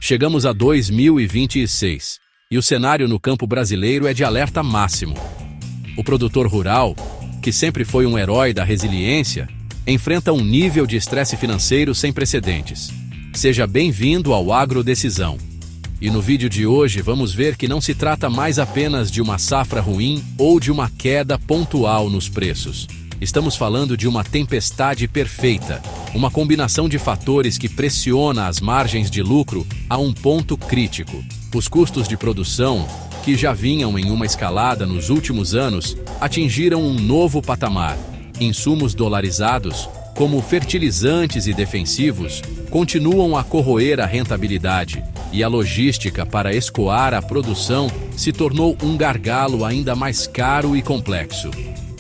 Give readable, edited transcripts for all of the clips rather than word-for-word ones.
Chegamos a 2026 e o cenário no campo brasileiro é de alerta máximo. O produtor rural, que sempre foi um herói da resiliência, enfrenta um nível de estresse financeiro sem precedentes. Seja bem-vindo ao Agrodecisão. E no vídeo de hoje vamos ver que não se trata mais apenas de uma safra ruim ou de uma queda pontual nos preços. Estamos falando de uma tempestade perfeita, uma combinação de fatores que pressiona as margens de lucro a um ponto crítico. Os custos de produção, que já vinham em uma escalada nos últimos anos, atingiram um novo patamar. Insumos dolarizados, como fertilizantes e defensivos, continuam a corroer a rentabilidade, e a logística para escoar a produção se tornou um gargalo ainda mais caro e complexo.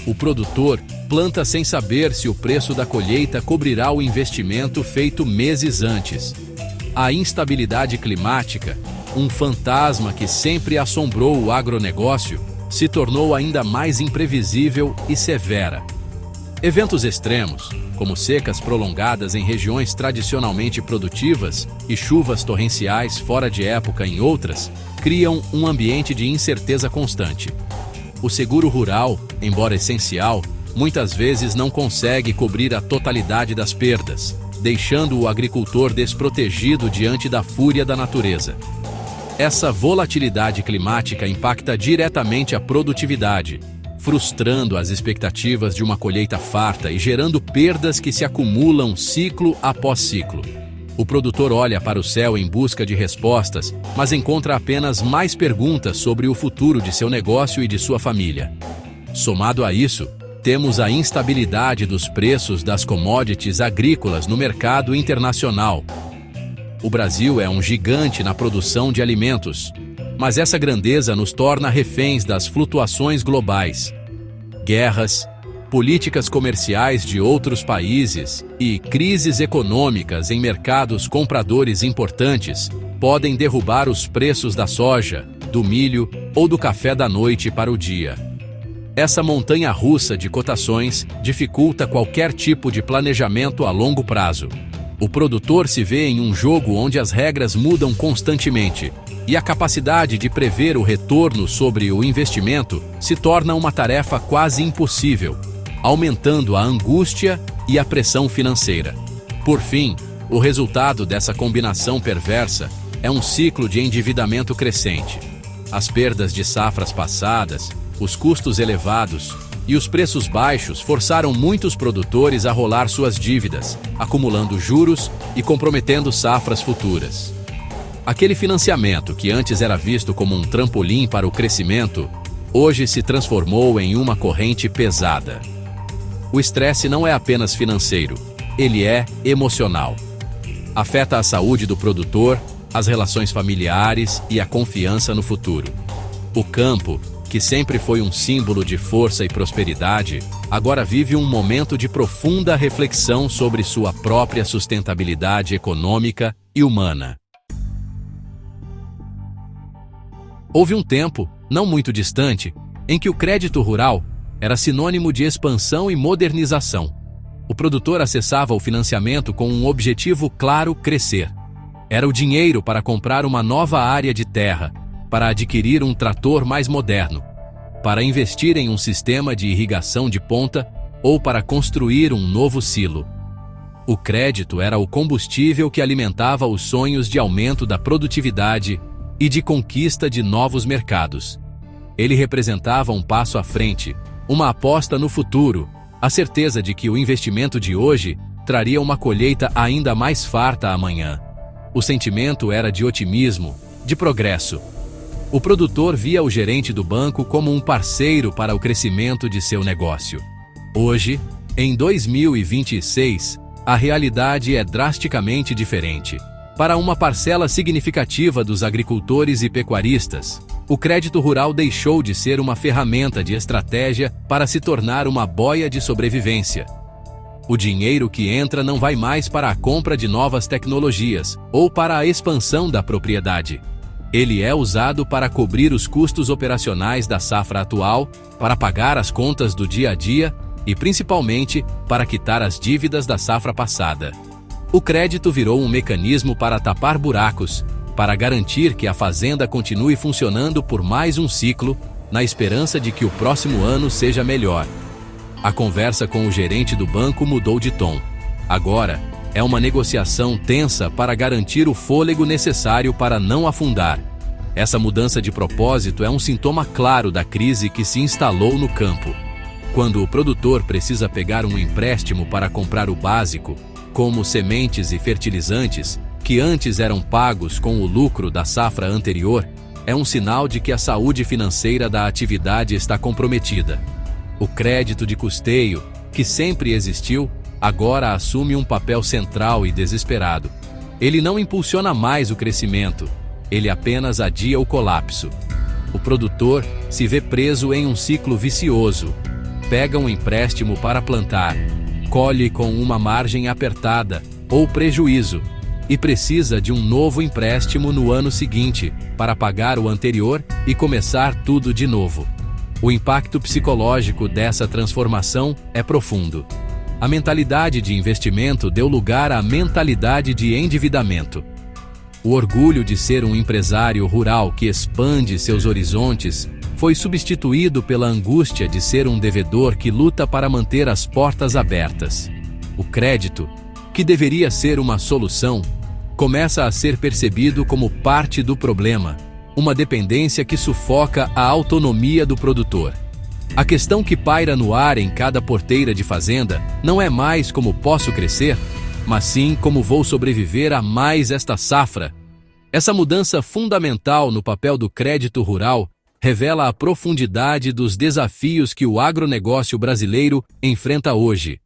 O produtor planta sem saber se o preço da colheita cobrirá o investimento feito meses antes. A instabilidade climática, um fantasma que sempre assombrou o agronegócio, se tornou ainda mais imprevisível e severa. Eventos extremos, como secas prolongadas em regiões tradicionalmente produtivas e chuvas torrenciais fora de época em outras, criam um ambiente de incerteza constante. O seguro rural, embora essencial, muitas vezes não consegue cobrir a totalidade das perdas, deixando o agricultor desprotegido diante da fúria da natureza. Essa volatilidade climática impacta diretamente a produtividade, frustrando as expectativas de uma colheita farta e gerando perdas que se acumulam ciclo após ciclo. O produtor olha para o céu em busca de respostas, mas encontra apenas mais perguntas sobre o futuro de seu negócio e de sua família. Somado a isso, temos a instabilidade dos preços das commodities agrícolas no mercado internacional. O Brasil é um gigante na produção de alimentos, mas essa grandeza nos torna reféns das flutuações globais. Guerras, políticas comerciais de outros países e crises econômicas em mercados compradores importantes podem derrubar os preços da soja, do milho ou do café da noite para o dia. Essa montanha-russa de cotações dificulta qualquer tipo de planejamento a longo prazo. O produtor se vê em um jogo onde as regras mudam constantemente, e a capacidade de prever o retorno sobre o investimento se torna uma tarefa quase impossível, aumentando a angústia e a pressão financeira. Por fim, o resultado dessa combinação perversa é um ciclo de endividamento crescente. As perdas de safras passadas, os custos elevados e os preços baixos forçaram muitos produtores a rolar suas dívidas, acumulando juros e comprometendo safras futuras. Aquele financiamento que antes era visto como um trampolim para o crescimento, hoje se transformou em uma corrente pesada. O estresse não é apenas financeiro, ele é emocional. Afeta a saúde do produtor, as relações familiares e a confiança no futuro. O campo, que sempre foi um símbolo de força e prosperidade, agora vive um momento de profunda reflexão sobre sua própria sustentabilidade econômica e humana. Houve um tempo, não muito distante, em que o crédito rural era sinônimo de expansão e modernização. O produtor acessava o financiamento com um objetivo claro: crescer. Era o dinheiro para comprar uma nova área de terra, para adquirir um trator mais moderno, para investir em um sistema de irrigação de ponta ou para construir um novo silo. O crédito era o combustível que alimentava os sonhos de aumento da produtividade e de conquista de novos mercados. Ele representava um passo à frente, uma aposta no futuro, a certeza de que o investimento de hoje traria uma colheita ainda mais farta amanhã. O sentimento era de otimismo, de progresso. O produtor via o gerente do banco como um parceiro para o crescimento de seu negócio. Hoje, em 2026, a realidade é drasticamente diferente. Para uma parcela significativa dos agricultores e pecuaristas, o crédito rural deixou de ser uma ferramenta de estratégia para se tornar uma boia de sobrevivência. O dinheiro que entra não vai mais para a compra de novas tecnologias ou para a expansão da propriedade. Ele é usado para cobrir os custos operacionais da safra atual, para pagar as contas do dia a dia e, principalmente, para quitar as dívidas da safra passada. O crédito virou um mecanismo para tapar buracos, para garantir que a fazenda continue funcionando por mais um ciclo, na esperança de que o próximo ano seja melhor. A conversa com o gerente do banco mudou de tom. Agora, é uma negociação tensa para garantir o fôlego necessário para não afundar. Essa mudança de propósito é um sintoma claro da crise que se instalou no campo. Quando o produtor precisa pegar um empréstimo para comprar o básico, como sementes e fertilizantes, que antes eram pagos com o lucro da safra anterior, é um sinal de que a saúde financeira da atividade está comprometida. O crédito de custeio, que sempre existiu, agora assume um papel central e desesperado. Ele não impulsiona mais o crescimento, ele apenas adia o colapso. O produtor se vê preso em um ciclo vicioso. Pega um empréstimo para plantar, colhe com uma margem apertada ou prejuízo, e precisa de um novo empréstimo no ano seguinte para pagar o anterior e começar tudo de novo. O impacto psicológico dessa transformação é profundo. A mentalidade de investimento deu lugar à mentalidade de endividamento. O orgulho de ser um empresário rural que expande seus horizontes foi substituído pela angústia de ser um devedor que luta para manter as portas abertas. O crédito, que deveria ser uma solução, começa a ser percebido como parte do problema, uma dependência que sufoca a autonomia do produtor. A questão que paira no ar em cada porteira de fazenda não é mais como posso crescer, mas sim como vou sobreviver a mais esta safra. Essa mudança fundamental no papel do crédito rural revela a profundidade dos desafios que o agronegócio brasileiro enfrenta hoje.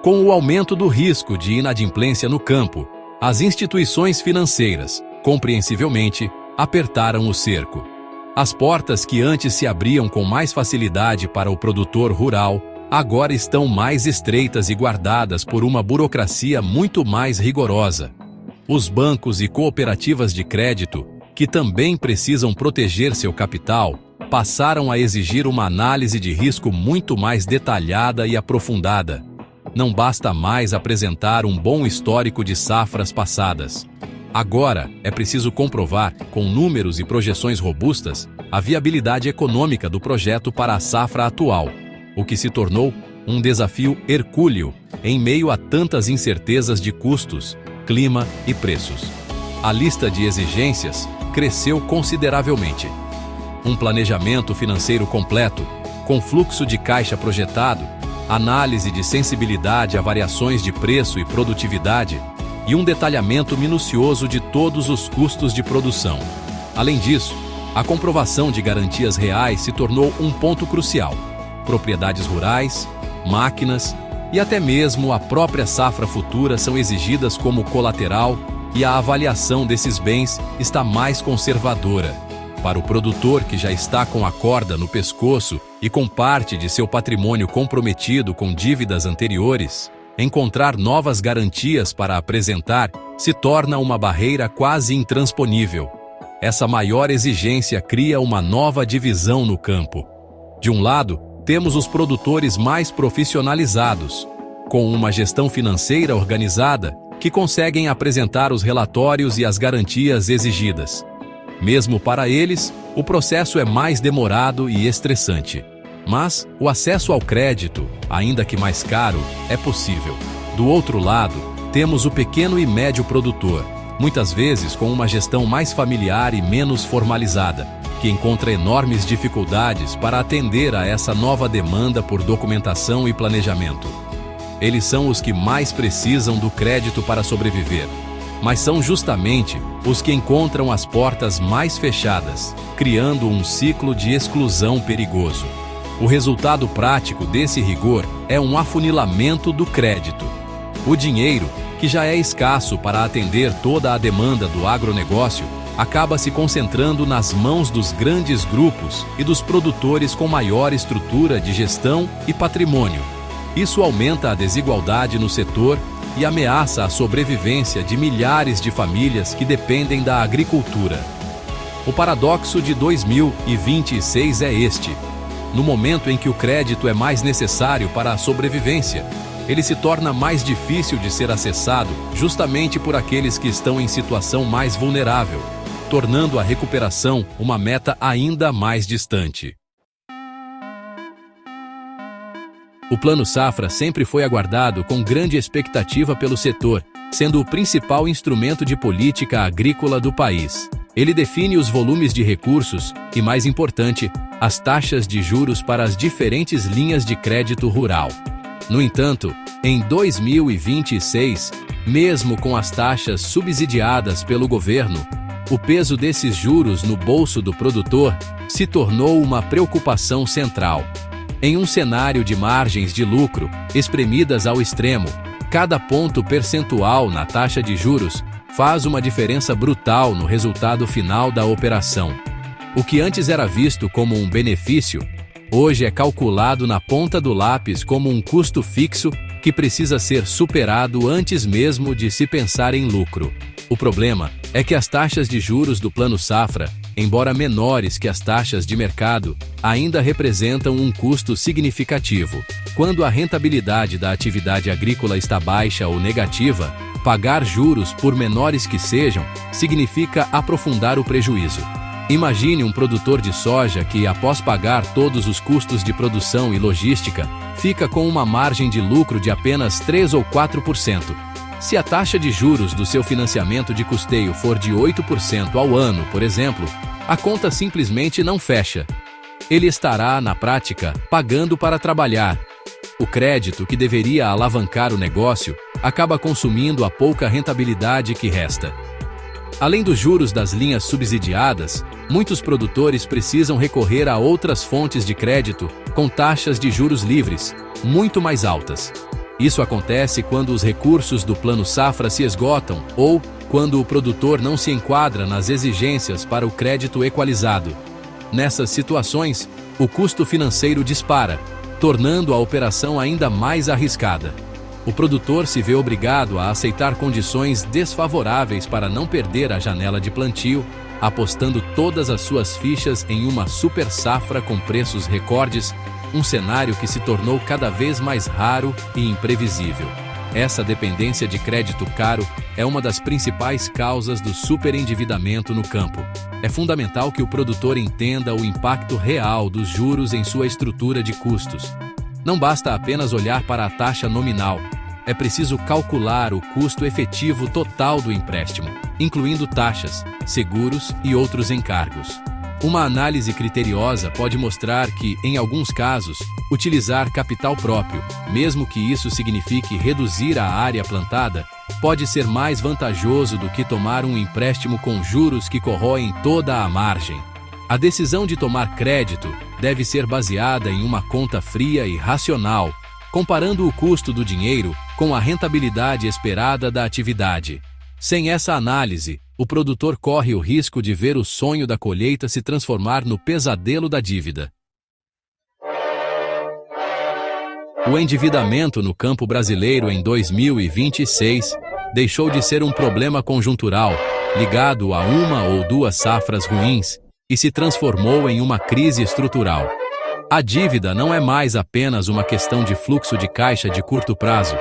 Com o aumento do risco de inadimplência no campo, as instituições financeiras, compreensivelmente, apertaram o cerco. As portas que antes se abriam com mais facilidade para o produtor rural, agora estão mais estreitas e guardadas por uma burocracia muito mais rigorosa. Os bancos e cooperativas de crédito, que também precisam proteger seu capital, passaram a exigir uma análise de risco muito mais detalhada e aprofundada. Não basta mais apresentar um bom histórico de safras passadas. Agora, é preciso comprovar, com números e projeções robustas, a viabilidade econômica do projeto para a safra atual, o que se tornou um desafio hercúleo em meio a tantas incertezas de custos, clima e preços. A lista de exigências cresceu consideravelmente. Um planejamento financeiro completo, com fluxo de caixa projetado, análise de sensibilidade a variações de preço e produtividade e um detalhamento minucioso de todos os custos de produção. Além disso, a comprovação de garantias reais se tornou um ponto crucial. Propriedades rurais, máquinas e até mesmo a própria safra futura são exigidas como colateral e a avaliação desses bens está mais conservadora. Para o produtor que já está com a corda no pescoço e com parte de seu patrimônio comprometido com dívidas anteriores, encontrar novas garantias para apresentar se torna uma barreira quase intransponível. Essa maior exigência cria uma nova divisão no campo. De um lado, temos os produtores mais profissionalizados, com uma gestão financeira organizada, que conseguem apresentar os relatórios e as garantias exigidas. Mesmo para eles, o processo é mais demorado e estressante. Mas o acesso ao crédito, ainda que mais caro, é possível. Do outro lado, temos o pequeno e médio produtor, muitas vezes com uma gestão mais familiar e menos formalizada, que encontra enormes dificuldades para atender a essa nova demanda por documentação e planejamento. Eles são os que mais precisam do crédito para sobreviver, mas são justamente os que encontram as portas mais fechadas, criando um ciclo de exclusão perigoso. O resultado prático desse rigor é um afunilamento do crédito. O dinheiro, que já é escasso para atender toda a demanda do agronegócio, acaba se concentrando nas mãos dos grandes grupos e dos produtores com maior estrutura de gestão e patrimônio. Isso aumenta a desigualdade no setor e ameaça a sobrevivência de milhares de famílias que dependem da agricultura. O paradoxo de 2026 é este. No momento em que o crédito é mais necessário para a sobrevivência, ele se torna mais difícil de ser acessado justamente por aqueles que estão em situação mais vulnerável, tornando a recuperação uma meta ainda mais distante. O Plano Safra sempre foi aguardado com grande expectativa pelo setor, sendo o principal instrumento de política agrícola do país. Ele define os volumes de recursos e, mais importante, as taxas de juros para as diferentes linhas de crédito rural. No entanto, em 2026, mesmo com as taxas subsidiadas pelo governo, o peso desses juros no bolso do produtor se tornou uma preocupação central. Em um cenário de margens de lucro espremidas ao extremo, cada ponto percentual na taxa de juros faz uma diferença brutal no resultado final da operação. O que antes era visto como um benefício, hoje é calculado na ponta do lápis como um custo fixo que precisa ser superado antes mesmo de se pensar em lucro. O problema é que as taxas de juros do Plano Safra, embora menores que as taxas de mercado, ainda representam um custo significativo. Quando a rentabilidade da atividade agrícola está baixa ou negativa, pagar juros, por menores que sejam, significa aprofundar o prejuízo. Imagine um produtor de soja que, após pagar todos os custos de produção e logística, fica com uma margem de lucro de apenas 3 ou 4%. Se a taxa de juros do seu financiamento de custeio for de 8% ao ano, por exemplo, a conta simplesmente não fecha. Ele estará, na prática, pagando para trabalhar. O crédito que deveria alavancar o negócio acaba consumindo a pouca rentabilidade que resta. Além dos juros das linhas subsidiadas, muitos produtores precisam recorrer a outras fontes de crédito com taxas de juros livres, muito mais altas. Isso acontece quando os recursos do Plano Safra se esgotam ou quando o produtor não se enquadra nas exigências para o crédito equalizado. Nessas situações, o custo financeiro dispara, tornando a operação ainda mais arriscada. O produtor se vê obrigado a aceitar condições desfavoráveis para não perder a janela de plantio, apostando todas as suas fichas em uma super safra com preços recordes, um cenário que se tornou cada vez mais raro e imprevisível. Essa dependência de crédito caro é uma das principais causas do superendividamento no campo. É fundamental que o produtor entenda o impacto real dos juros em sua estrutura de custos. Não basta apenas olhar para a taxa nominal. É preciso calcular o custo efetivo total do empréstimo, incluindo taxas, seguros e outros encargos. Uma análise criteriosa pode mostrar que, em alguns casos, utilizar capital próprio, mesmo que isso signifique reduzir a área plantada, pode ser mais vantajoso do que tomar um empréstimo com juros que corroem toda a margem. A decisão de tomar crédito deve ser baseada em uma conta fria e racional, comparando o custo do dinheiro com a rentabilidade esperada da atividade. Sem essa análise, o produtor corre o risco de ver o sonho da colheita se transformar no pesadelo da dívida. O endividamento no campo brasileiro em 2026 deixou de ser um problema conjuntural, ligado a uma ou duas safras ruins, e se transformou em uma crise estrutural. A dívida não é mais apenas uma questão de fluxo de caixa de curto prazo.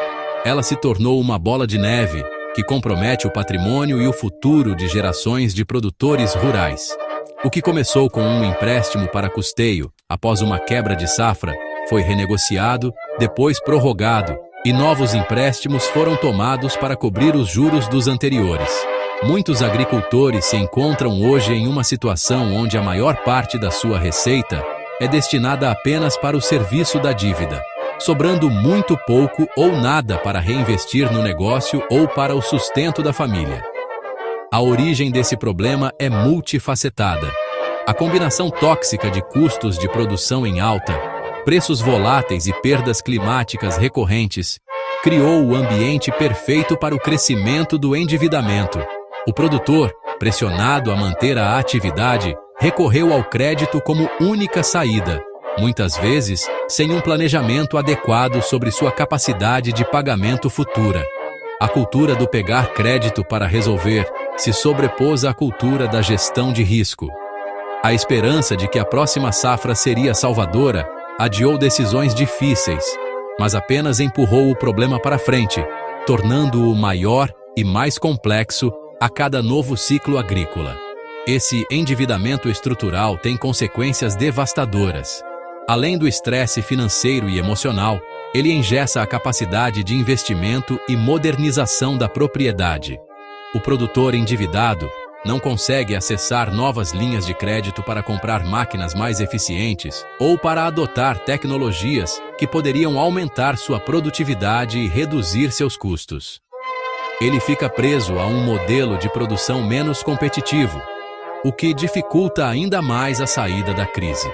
Ela se tornou uma bola de neve que compromete o patrimônio e o futuro de gerações de produtores rurais. O que começou com um empréstimo para custeio, após uma quebra de safra, foi renegociado, depois prorrogado, e novos empréstimos foram tomados para cobrir os juros dos anteriores. Muitos agricultores se encontram hoje em uma situação onde a maior parte da sua receita é destinada apenas para o serviço da dívida, sobrando muito pouco ou nada para reinvestir no negócio ou para o sustento da família. A origem desse problema é multifacetada. A combinação tóxica de custos de produção em alta, preços voláteis e perdas climáticas recorrentes criou o ambiente perfeito para o crescimento do endividamento. O produtor, pressionado a manter a atividade, recorreu ao crédito como única saída, muitas vezes sem um planejamento adequado sobre sua capacidade de pagamento futura. A cultura do pegar crédito para resolver se sobrepôs à cultura da gestão de risco. A esperança de que a próxima safra seria salvadora adiou decisões difíceis. mas apenas empurrou o problema para frente, tornando-o maior e mais complexo a cada novo ciclo agrícola. Esse endividamento estrutural tem consequências devastadoras. Além do estresse financeiro e emocional, ele engessa a capacidade de investimento e modernização da propriedade. O produtor endividado não consegue acessar novas linhas de crédito para comprar máquinas mais eficientes ou para adotar tecnologias que poderiam aumentar sua produtividade e reduzir seus custos. Ele fica preso a um modelo de produção menos competitivo, o que dificulta ainda mais a saída da crise.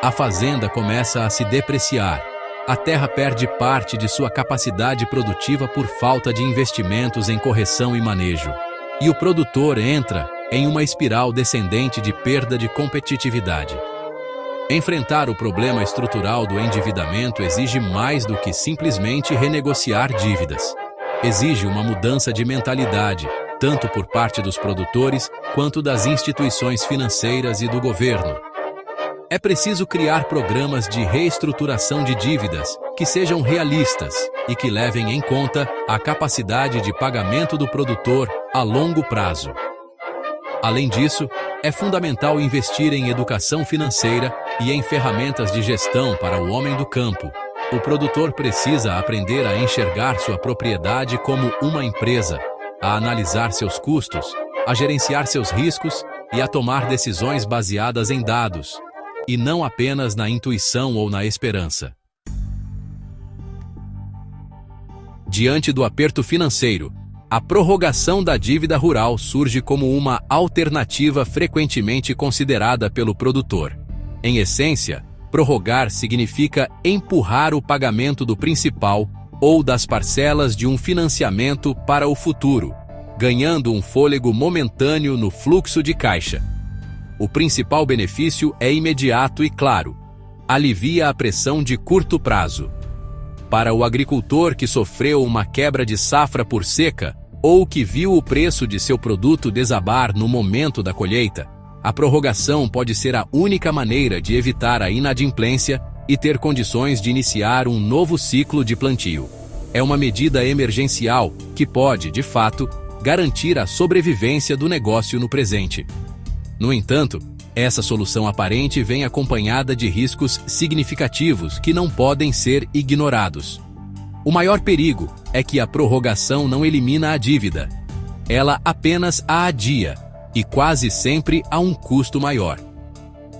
A fazenda começa a se depreciar, a terra perde parte de sua capacidade produtiva por falta de investimentos em correção e manejo, e o produtor entra em uma espiral descendente de perda de competitividade. Enfrentar o problema estrutural do endividamento exige mais do que simplesmente renegociar dívidas. Exige uma mudança de mentalidade, tanto por parte dos produtores quanto das instituições financeiras e do governo. É preciso criar programas de reestruturação de dívidas que sejam realistas e que levem em conta a capacidade de pagamento do produtor a longo prazo. Além disso, é fundamental investir em educação financeira e em ferramentas de gestão para o homem do campo. O produtor precisa aprender a enxergar sua propriedade como uma empresa, a analisar seus custos, a gerenciar seus riscos e a tomar decisões baseadas em dados, e não apenas na intuição ou na esperança. Diante do aperto financeiro, a prorrogação da dívida rural surge como uma alternativa frequentemente considerada pelo produtor. Em essência, prorrogar significa empurrar o pagamento do principal ou das parcelas de um financiamento para o futuro, ganhando um fôlego momentâneo no fluxo de caixa. O principal benefício é imediato e claro: alivia a pressão de curto prazo. Para o agricultor que sofreu uma quebra de safra por seca ou que viu o preço de seu produto desabar no momento da colheita, a prorrogação pode ser a única maneira de evitar a inadimplência e ter condições de iniciar um novo ciclo de plantio. É uma medida emergencial que pode, de fato, garantir a sobrevivência do negócio no presente. No entanto, essa solução aparente vem acompanhada de riscos significativos que não podem ser ignorados. O maior perigo é que a prorrogação não elimina a dívida. Ela apenas a adia, e quase sempre a um custo maior.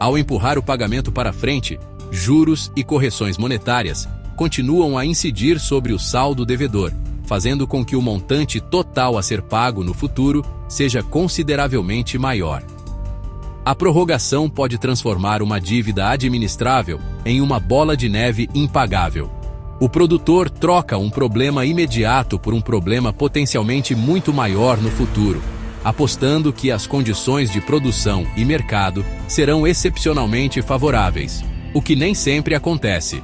Ao empurrar o pagamento para frente, juros e correções monetárias continuam a incidir sobre o saldo devedor, fazendo com que o montante total a ser pago no futuro seja consideravelmente maior. A prorrogação pode transformar uma dívida administrável em uma bola de neve impagável. O produtor troca um problema imediato por um problema potencialmente muito maior no futuro, apostando que as condições de produção e mercado serão excepcionalmente favoráveis, o que nem sempre acontece.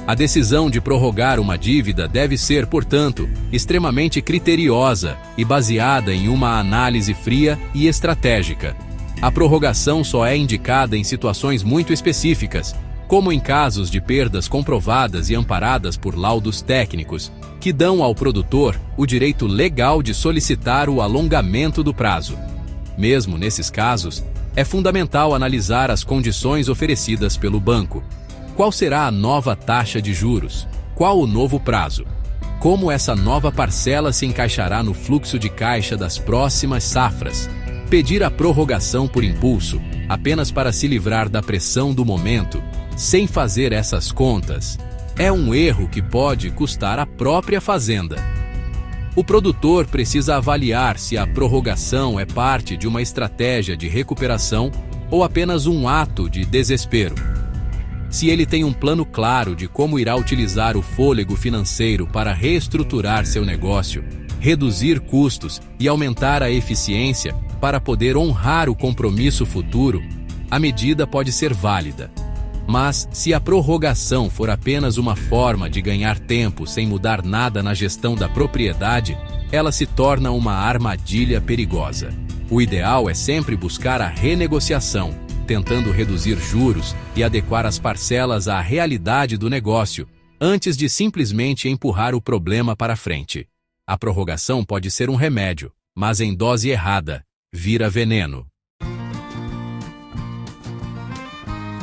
A decisão de prorrogar uma dívida deve ser, portanto, extremamente criteriosa e baseada em uma análise fria e estratégica. A prorrogação só é indicada em situações muito específicas, como em casos de perdas comprovadas e amparadas por laudos técnicos, que dão ao produtor o direito legal de solicitar o alongamento do prazo. Mesmo nesses casos, é fundamental analisar as condições oferecidas pelo banco. Qual será a nova taxa de juros? Qual o novo prazo? Como essa nova parcela se encaixará no fluxo de caixa das próximas safras? Pedir a prorrogação por impulso, apenas para se livrar da pressão do momento, sem fazer essas contas, é um erro que pode custar a própria fazenda. O produtor precisa avaliar se a prorrogação é parte de uma estratégia de recuperação ou apenas um ato de desespero. Se ele tem um plano claro de como irá utilizar o fôlego financeiro para reestruturar seu negócio, reduzir custos e aumentar a eficiência para poder honrar o compromisso futuro, a medida pode ser válida. Mas, se a prorrogação for apenas uma forma de ganhar tempo sem mudar nada na gestão da propriedade, ela se torna uma armadilha perigosa. O ideal é sempre buscar a renegociação, tentando reduzir juros e adequar as parcelas à realidade do negócio, antes de simplesmente empurrar o problema para frente. A prorrogação pode ser um remédio, mas em dose errada, vira veneno.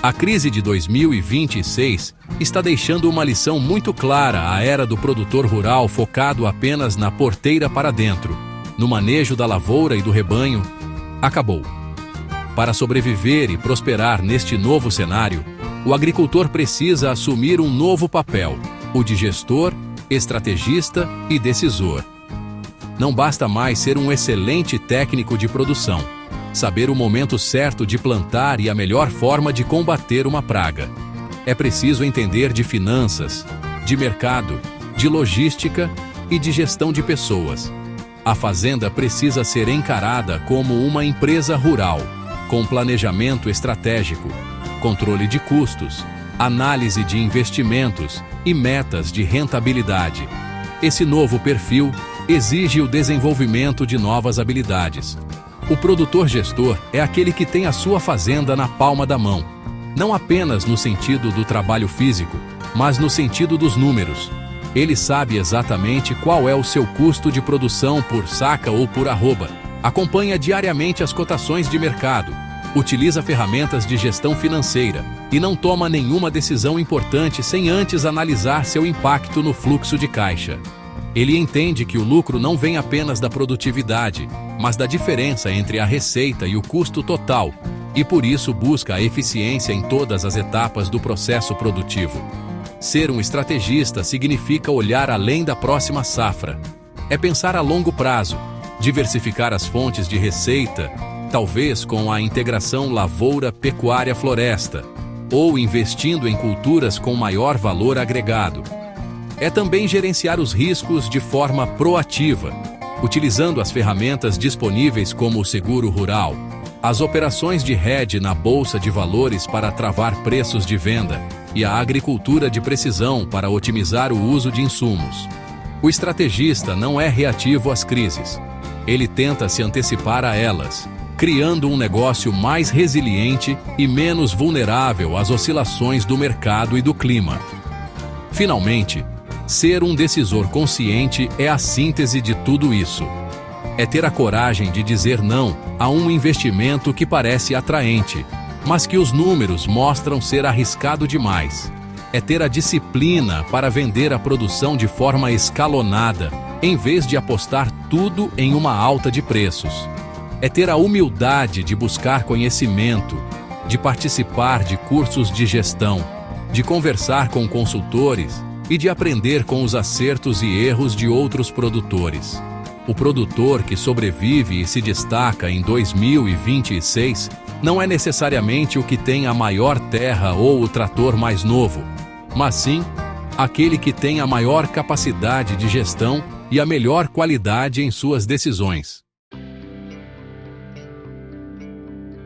A crise de 2026 está deixando uma lição muito clara à era do produtor rural focado apenas na porteira para dentro, no manejo da lavoura e do rebanho. Acabou. Para sobreviver e prosperar neste novo cenário, o agricultor precisa assumir um novo papel, o de gestor, estrategista e decisor. Não basta mais ser um excelente técnico de produção, saber o momento certo de plantar e a melhor forma de combater uma praga. É preciso entender de finanças, de mercado, de logística e de gestão de pessoas. A fazenda precisa ser encarada como uma empresa rural, com planejamento estratégico, controle de custos, análise de investimentos e metas de rentabilidade. Esse novo perfil exige o desenvolvimento de novas habilidades. O produtor gestor é aquele que tem a sua fazenda na palma da mão, não apenas no sentido do trabalho físico, mas no sentido dos números. Ele sabe exatamente qual é o seu custo de produção por saca ou por arroba, acompanha diariamente as cotações de mercado, utiliza ferramentas de gestão financeira e não toma nenhuma decisão importante sem antes analisar seu impacto no fluxo de caixa. Ele entende que o lucro não vem apenas da produtividade, mas da diferença entre a receita e o custo total, e por isso busca a eficiência em todas as etapas do processo produtivo. Ser um estrategista significa olhar além da próxima safra. É pensar a longo prazo, diversificar as fontes de receita, talvez com a integração lavoura-pecuária-floresta, ou investindo em culturas com maior valor agregado. É também gerenciar os riscos de forma proativa, utilizando as ferramentas disponíveis como o seguro rural, as operações de hedge na bolsa de valores para travar preços de venda e a agricultura de precisão para otimizar o uso de insumos. O estrategista não é reativo às crises. Ele tenta se antecipar a elas, criando um negócio mais resiliente e menos vulnerável às oscilações do mercado e do clima. Finalmente, ser um decisor consciente é a síntese de tudo isso. É ter a coragem de dizer não a um investimento que parece atraente, mas que os números mostram ser arriscado demais. É ter a disciplina para vender a produção de forma escalonada, em vez de apostar tudo em uma alta de preços. É ter a humildade de buscar conhecimento, de participar de cursos de gestão, de conversar com consultores e de aprender com os acertos e erros de outros produtores. O produtor que sobrevive e se destaca em 2026 não é necessariamente o que tem a maior terra ou o trator mais novo, mas sim aquele que tem a maior capacidade de gestão e a melhor qualidade em suas decisões.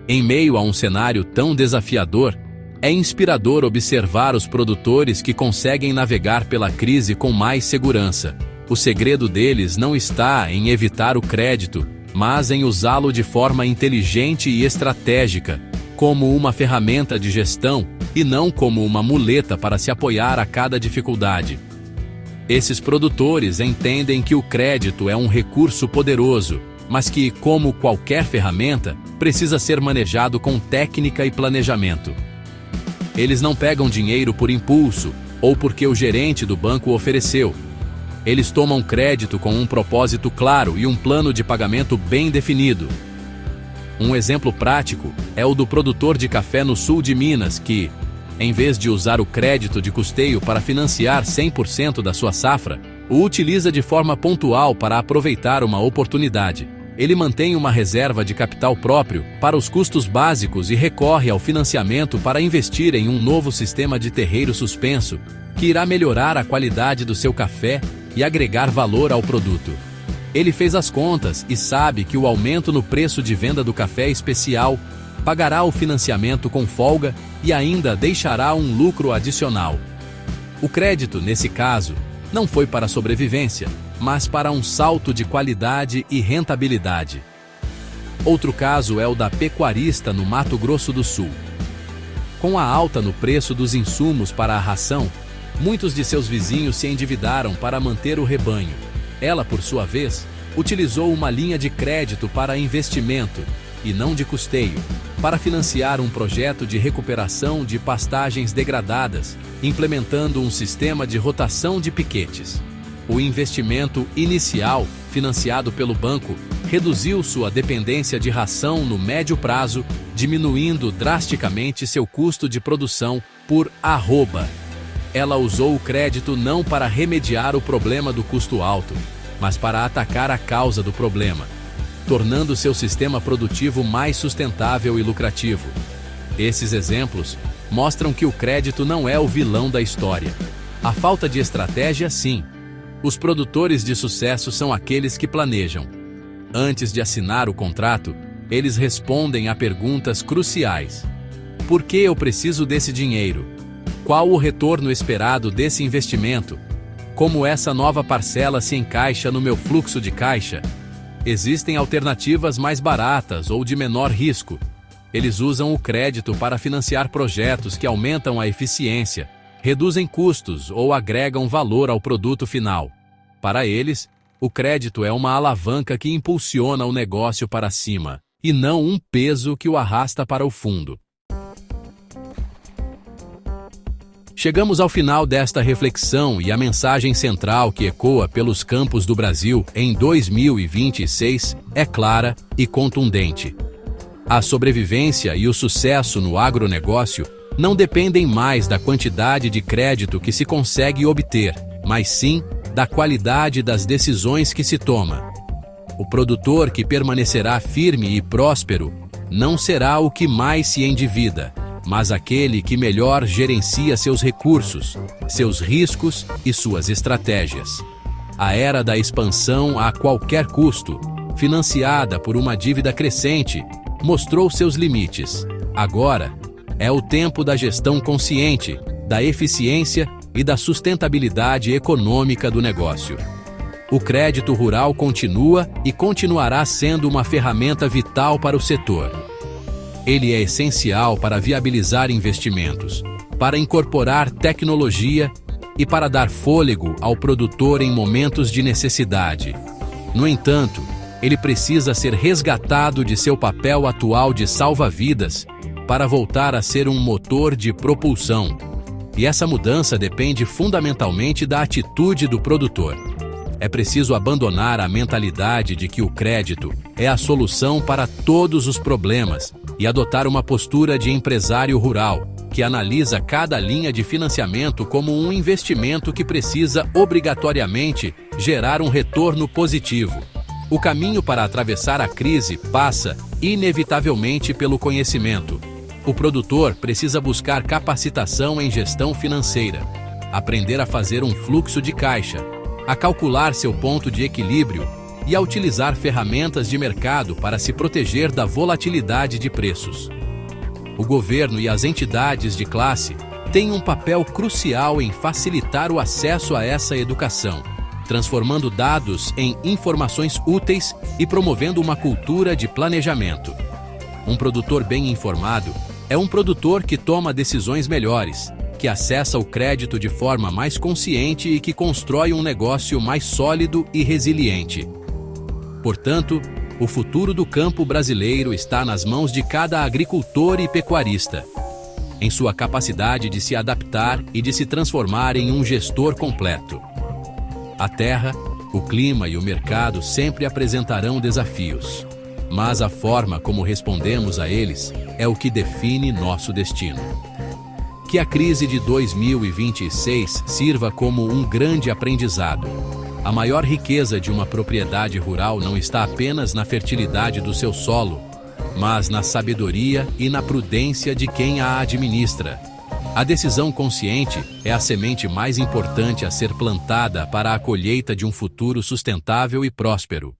Em meio a um cenário tão desafiador, é inspirador observar os produtores que conseguem navegar pela crise com mais segurança. O segredo deles não está em evitar o crédito, mas em usá-lo de forma inteligente e estratégica, como uma ferramenta de gestão e não como uma muleta para se apoiar a cada dificuldade. Esses produtores entendem que o crédito é um recurso poderoso, mas que, como qualquer ferramenta, precisa ser manejado com técnica e planejamento. Eles não pegam dinheiro por impulso ou porque o gerente do banco ofereceu. Eles tomam crédito com um propósito claro e um plano de pagamento bem definido. Um exemplo prático é o do produtor de café no sul de Minas que, em vez de usar o crédito de custeio para financiar 100% da sua safra, o utiliza de forma pontual para aproveitar uma oportunidade. Ele mantém uma reserva de capital próprio para os custos básicos e recorre ao financiamento para investir em um novo sistema de terreiro suspenso, que irá melhorar a qualidade do seu café e agregar valor ao produto. Ele fez as contas e sabe que o aumento no preço de venda do café especial pagará o financiamento com folga e ainda deixará um lucro adicional. O crédito, nesse caso, não foi para a sobrevivência, mas para um salto de qualidade e rentabilidade. Outro caso é o da pecuarista no Mato Grosso do Sul. Com a alta no preço dos insumos para a ração, Muitos de seus vizinhos se endividaram para manter o rebanho. Ela, por sua vez, utilizou uma linha de crédito para investimento, e não de custeio, para financiar um projeto de recuperação de pastagens degradadas, implementando um sistema de rotação de piquetes. O investimento inicial, financiado pelo banco, reduziu sua dependência de ração no médio prazo, diminuindo drasticamente seu custo de produção por arroba. Ela usou o crédito não para remediar o problema do custo alto, mas para atacar a causa do problema, tornando seu sistema produtivo mais sustentável e lucrativo. Esses exemplos mostram que o crédito não é o vilão da história. A falta de estratégia, sim. Os produtores de sucesso são aqueles que planejam. Antes de assinar o contrato, eles respondem a perguntas cruciais. Por que eu preciso desse dinheiro? Qual o retorno esperado desse investimento? Como essa nova parcela se encaixa no meu fluxo de caixa? Existem alternativas mais baratas ou de menor risco. Eles usam o crédito para financiar projetos que aumentam a eficiência, reduzem custos ou agregam valor ao produto final. Para eles, o crédito é uma alavanca que impulsiona o negócio para cima, e não um peso que o arrasta para o fundo. Chegamos ao final desta reflexão e a mensagem central que ecoa pelos campos do Brasil em 2026 é clara e contundente. A sobrevivência e o sucesso no agronegócio não dependem mais da quantidade de crédito que se consegue obter, mas sim da qualidade das decisões que se toma. O produtor que permanecerá firme e próspero não será o que mais se endivida, mas aquele que melhor gerencia seus recursos, seus riscos e suas estratégias. A era da expansão a qualquer custo, financiada por uma dívida crescente, mostrou seus limites. Agora, é o tempo da gestão consciente, da eficiência e da sustentabilidade econômica do negócio. O crédito rural continua e continuará sendo uma ferramenta vital para o setor. Ele é essencial para viabilizar investimentos, para incorporar tecnologia e para dar fôlego ao produtor em momentos de necessidade. No entanto, ele precisa ser resgatado de seu papel atual de salva-vidas para voltar a ser um motor de propulsão. E essa mudança depende fundamentalmente da atitude do produtor. É preciso abandonar a mentalidade de que o crédito é a solução para todos os problemas e adotar uma postura de empresário rural, que analisa cada linha de financiamento como um investimento que precisa obrigatoriamente gerar um retorno positivo. O caminho para atravessar a crise passa, inevitavelmente, pelo conhecimento. O produtor precisa buscar capacitação em gestão financeira, aprender a fazer um fluxo de caixa, a calcular seu ponto de equilíbrio e a utilizar ferramentas de mercado para se proteger da volatilidade de preços. O governo e as entidades de classe têm um papel crucial em facilitar o acesso a essa educação, transformando dados em informações úteis e promovendo uma cultura de planejamento. Um produtor bem informado é um produtor que toma decisões melhores, que acessa o crédito de forma mais consciente e que constrói um negócio mais sólido e resiliente. Portanto, o futuro do campo brasileiro está nas mãos de cada agricultor e pecuarista, em sua capacidade de se adaptar e de se transformar em um gestor completo. A terra, o clima e o mercado sempre apresentarão desafios, mas a forma como respondemos a eles é o que define nosso destino. Que a crise de 2026 sirva como um grande aprendizado. A maior riqueza de uma propriedade rural não está apenas na fertilidade do seu solo, mas na sabedoria e na prudência de quem a administra. A decisão consciente é a semente mais importante a ser plantada para a colheita de um futuro sustentável e próspero.